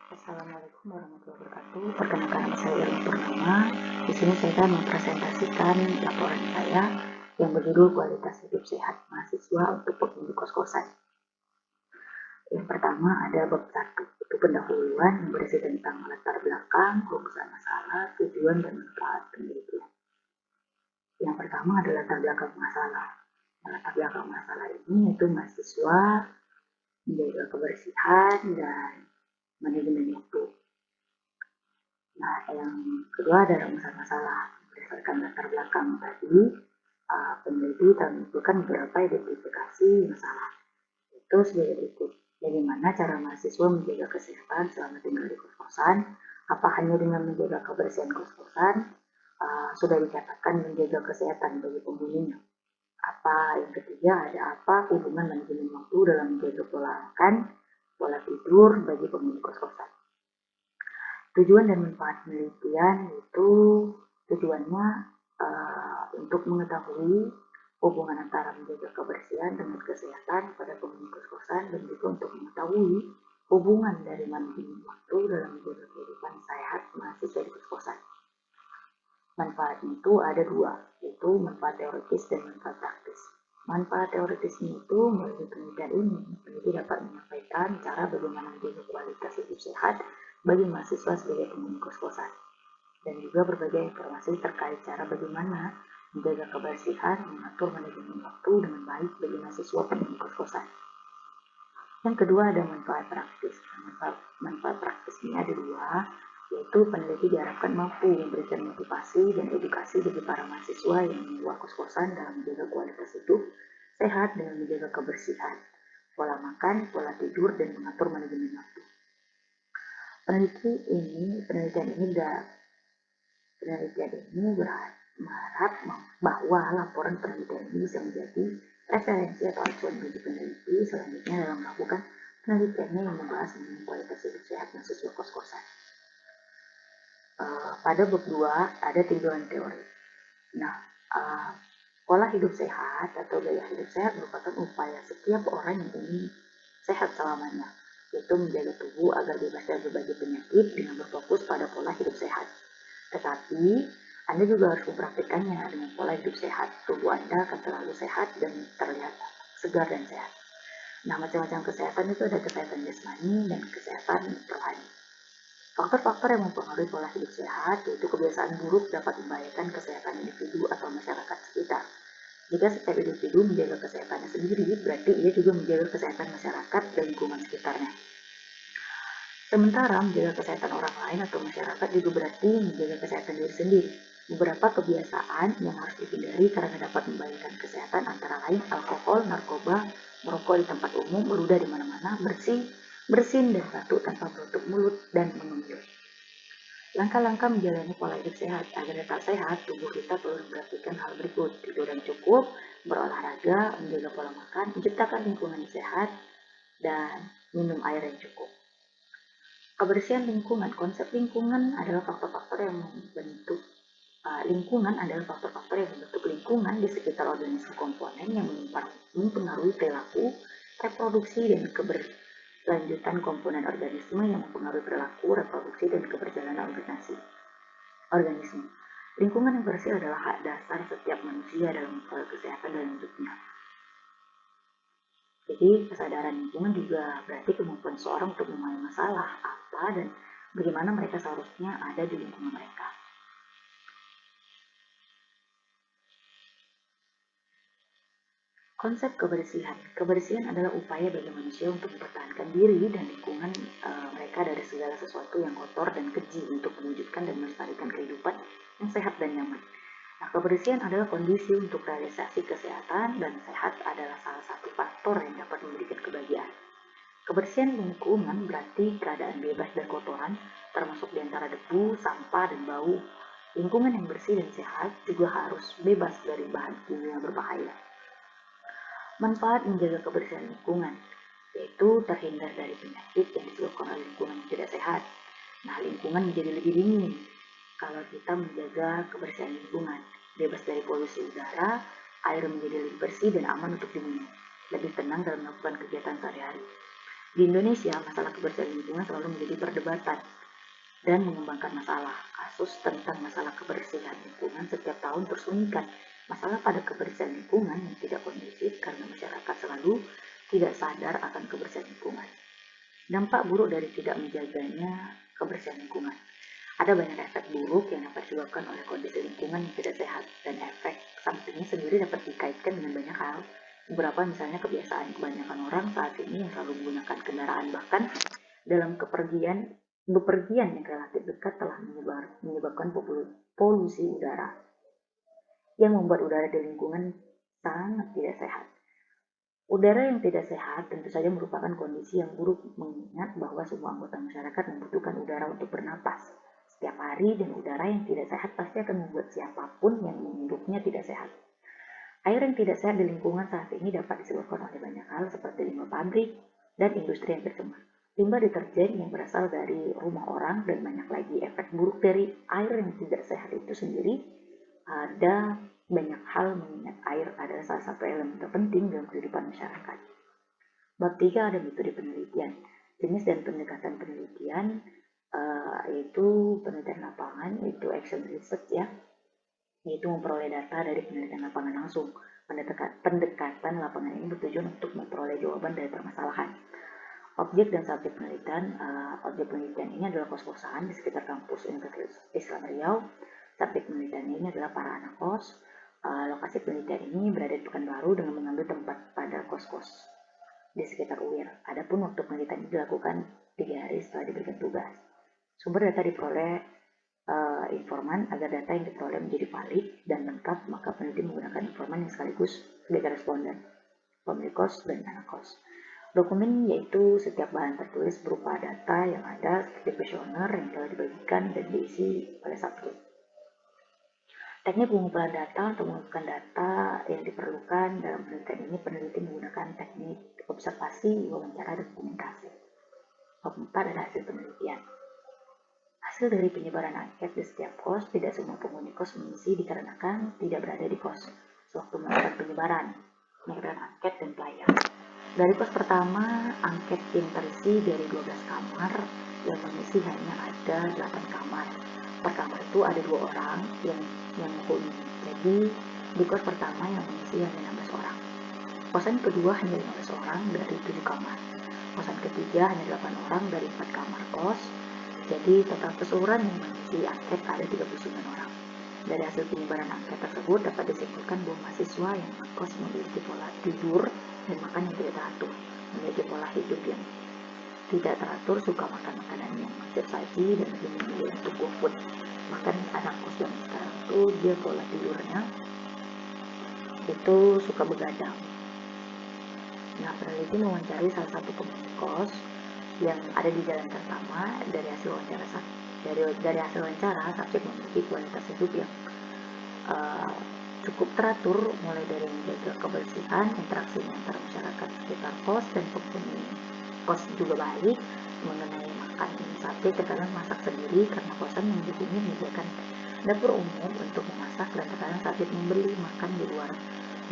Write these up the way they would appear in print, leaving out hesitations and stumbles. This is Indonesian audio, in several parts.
Assalamualaikum warahmatullahi wabarakatuh. Perkenalkan nama saya Irma Purnama. Di sini saya akan mempresentasikan laporan saya yang berjudul Kualitas Hidup Sehat Mahasiswa untuk Penghuni Kos-kosan. Yang pertama ada bab 1, itu pendahuluan yang berisi tentang latar belakang, rumusan masalah, tujuan dan manfaat penelitian. Yang pertama adalah latar belakang masalah. Latar belakang masalah ini yaitu mahasiswa menjaga kebersihan dan manajemen waktu. Nah, yang kedua ada rumusan masalah. Berdasarkan latar belakang tadi, peneliti telah menentukan beberapa identifikasi masalah. Itu sebagai berikut. Bagaimana cara mahasiswa menjaga kesehatan selama tinggal di kos-kosan? Apa hanya dengan menjaga kebersihan kos-kosan? Sudah dikatakan menjaga kesehatan bagi penghuninya. Apa yang ketiga, ada apa hubungan manajemen waktu dalam menjaga pola makan, pola tidur bagi penghuni kos-kosan? Tujuan dan manfaat penelitian itu tujuannya untuk mengetahui hubungan antara menjaga kebersihan dengan kesehatan pada penghuni kos-kosan dan juga untuk mengetahui hubungan dari manajemen waktu dalam menjaga kehidupan sehat mahasiswa di kos-kosan. Manfaatnya itu ada dua, yaitu manfaat teoritis dan manfaat praktis. Manfaat teoritisnya itu melalui penelitian ini, peneliti dapat menyampaikan cara bagaimana menjaga kualitas hidup sehat bagi mahasiswa sebagai penghuni kos-kosan, dan juga berbagai informasi terkait cara bagaimana menjaga kebersihan, mengatur manajemen waktu dengan baik bagi mahasiswa penghuni kos-kosan. Yang kedua ada manfaat praktis. Manfaat praktis ini ada dua, yaitu peneliti diharapkan mampu memberikan motivasi dan edukasi bagi para mahasiswa yang menyewa kos-kosan dalam menjaga kualitas hidup sehat dengan menjaga kebersihan, pola makan, pola tidur, dan mengatur manajemen waktu. Penelitian ini berharap bahwa laporan penelitian ini bisa menjadi referensi atau acuan bagi peneliti selanjutnya dalam melakukan penelitiannya yang membahas mengenai kualitas hidup sehat mahasiswa kos-kosan. Pada bab 2 ada tinjauan teori. Nah, pola hidup sehat atau gaya hidup sehat merupakan upaya setiap orang yang ingin sehat selamanya, yaitu menjaga tubuh agar bebas dari berbagai penyakit dengan berfokus pada pola hidup sehat. Tetapi, Anda juga harus mempraktikkannya dengan pola hidup sehat. Tubuh Anda akan selalu sehat dan terlihat segar dan sehat. Nah, macam-macam kesehatan itu ada kesehatan jasmani dan kesehatan rohani. Faktor-faktor yang mempengaruhi pola hidup sehat yaitu kebiasaan buruk dapat membahayakan kesehatan individu atau masyarakat sekitar. Jika setiap individu menjaga kesehatannya sendiri, berarti ia juga menjaga kesehatan masyarakat dan lingkungan sekitarnya. Sementara menjaga kesehatan orang lain atau masyarakat juga berarti menjaga kesehatan diri sendiri. Beberapa kebiasaan yang harus dihindari karena dapat membahayakan kesehatan antara lain alkohol, narkoba, merokok di tempat umum, meludah di mana-mana, bersin dan batuk tanpa menutup mulut, dan mengemil. Langkah-langkah menjalani pola hidup sehat. Agar tetap sehat, tubuh kita perlu memperhatikan hal berikut: tidur yang cukup, berolahraga, menjaga pola makan, menciptakan lingkungan yang sehat, dan minum air yang cukup. Kebersihan lingkungan. Konsep lingkungan adalah faktor-faktor yang membentuk lingkungan di sekitar organisme komponen yang mempengaruhi perilaku, reproduksi, dan keberlanjutan komponen organisme yang mempengaruhi perilaku, reproduksi, dan keberjalanan organisme. Lingkungan yang bersih adalah hak dasar setiap manusia dalam kesehatan dalam hidupnya. Jadi kesadaran lingkungan juga berarti kemampuan seorang untuk memahami masalah apa dan bagaimana mereka seharusnya ada di lingkungan mereka. Konsep kebersihan. Kebersihan adalah upaya bagi manusia untuk mempertahankan diri dan lingkungan mereka dari segala sesuatu yang kotor dan keji untuk mewujudkan dan melestarikan kehidupan yang sehat dan nyaman. Nah, kebersihan adalah kondisi untuk realisasi kesehatan, dan sehat adalah salah satu faktor yang dapat memberikan kebahagiaan. Kebersihan lingkungan berarti keadaan bebas dari kotoran, termasuk di antara debu, sampah, dan bau. Lingkungan yang bersih dan sehat juga harus bebas dari bahan kimia berbahaya. Manfaat menjaga kebersihan lingkungan, yaitu terhindar dari penyakit yang disebabkan oleh lingkungan yang tidak sehat. Nah, lingkungan menjadi lebih dingin kalau kita menjaga kebersihan lingkungan, bebas dari polusi udara, air menjadi lebih bersih dan aman untuk diminum, lebih tenang dalam melakukan kegiatan sehari-hari. Di Indonesia, masalah kebersihan lingkungan selalu menjadi perdebatan dan mengembangkan masalah. Kasus tentang masalah kebersihan lingkungan setiap tahun terus meningkat. Masalah pada kebersihan lingkungan yang tidak kondusif karena masyarakat selalu tidak sadar akan kebersihan lingkungan. Dampak buruk dari tidak menjaganya kebersihan lingkungan. Ada banyak efek buruk yang dapat disebabkan oleh kondisi lingkungan yang tidak sehat, dan efek sampingnya sendiri dapat dikaitkan dengan banyak hal. Beberapa misalnya kebiasaan kebanyakan orang saat ini yang selalu menggunakan kendaraan, bahkan dalam bepergian yang relatif dekat telah menyebabkan polusi udara yang membuat udara di lingkungan sangat tidak sehat. Udara yang tidak sehat tentu saja merupakan kondisi yang buruk, mengingat bahwa semua anggota masyarakat membutuhkan udara untuk bernapas setiap hari, dan udara yang tidak sehat pasti akan membuat siapapun yang menghirupnya tidak sehat. Air yang tidak sehat di lingkungan saat ini dapat disebabkan oleh banyak hal seperti limbah pabrik dan industri yang tercemar, limbah deterjen yang berasal dari rumah orang, dan banyak lagi efek buruk dari air yang tidak sehat itu sendiri. Ada banyak hal, mengingat air adalah salah satu elemen terpenting dalam kehidupan masyarakat. Bab 3 ada metode penelitian, jenis dan pendekatan penelitian, yaitu penelitian lapangan, yaitu action research ya, yaitu memperoleh data dari penelitian lapangan langsung. Pendekatan lapangan ini bertujuan untuk memperoleh jawaban dari permasalahan. Objek dan subjek penelitian, objek penelitian ini adalah kos-kosan di sekitar kampus Universitas Islam Riau. Subjek penelitian ini adalah para anak kos. Lokasi penelitian ini berada di Pekanbaru dengan mengambil tempat pada kos-kos di sekitar UIR. Adapun waktu penelitian ini dilakukan 3 hari setelah diberikan tugas. Sumber data diperoleh informan. Agar data yang diperoleh menjadi valid dan lengkap, maka peneliti menggunakan informan yang sekaligus sebagai responden, pemilik kos dan anak kos. Dokumen yaitu setiap bahan tertulis berupa data yang ada seperti kuesioner yang telah dibagikan dan diisi oleh subjek. Teknik pengumpulan data. Untuk mengumpulkan data yang diperlukan dalam penelitian ini, peneliti menggunakan teknik observasi, wawancara, dan dokumentasi. Bab 4 ada hasil penelitian. Hasil dari penyebaran angket di setiap kos. Tidak semua penghuni kos mengisi dikarenakan tidak berada di kos sewaktu melakukan penyebaran angket dan pelayan. Dari kos pertama, angket yang terisi dari 12 kamar, yang mengisi hanya ada 8 kamar. Per kamar itu ada 2 orang yang menghuni. Jadi di kos pertama yang mengisi hanya 16 orang. Kosan kedua hanya 15 orang dari 7 kamar. Kosan ketiga hanya 8 orang dari 4 kamar kos. Jadi total keseluruhan yang mengisi angket ada 39 orang. Dari hasil penyebaran angket tersebut dapat disimpulkan bahwa mahasiswa yang ngekos memiliki pola tidur dan makan yang tidak teratur, memiliki pola hidup yang tidak teratur, suka makan makanan yang cepat saji, dan lebih memilih untuk GoFood. Bahkan anak kos yang sekarang tuh dia pola tidurnya itu suka begadang. Nah, peneliti mewawancari salah satu pemilik kos yang ada di jalan pertama. Dari hasil wawancara, subjek memiliki kualitas hidup yang cukup teratur, mulai dari menjaga kebersihan, interaksi antara masyarakat sekitar kos dan penghuni kos juga baik. Mengenai makan, subjek terkadang masak sendiri karena kosan mendukungnya menyediakan dapur umum untuk memasak, dan terkadang subjek membeli makan di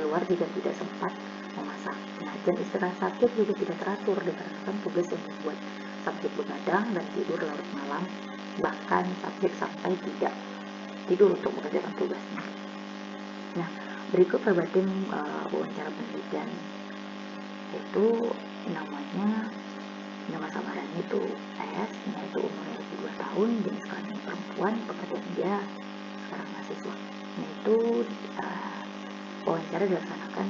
luar jika tidak sempat memasak. Nah, jam istirahat subjek juga tidak teratur dikarenakan tugas yang membuat subjek begadang dan tidur larut malam, bahkan subjek sampai tidak tidur untuk mengerjakan tugasnya. Nah, berikut verbatim wawancara penelitian, yaitu nama samarannya itu S, yaitu umurnya 22 tahun, jenis kelamin perempuan, pekerjaan dia sekarang mahasiswa. Nah, itu wawancara dilaksanakan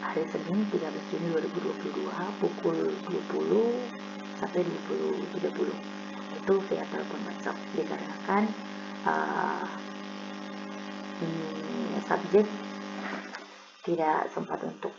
hari Senin 13 Juni 2022 pukul 20 sampai 20.30. Itu via telepon WhatsApp, dikarenakan subjek tidak sempat untuk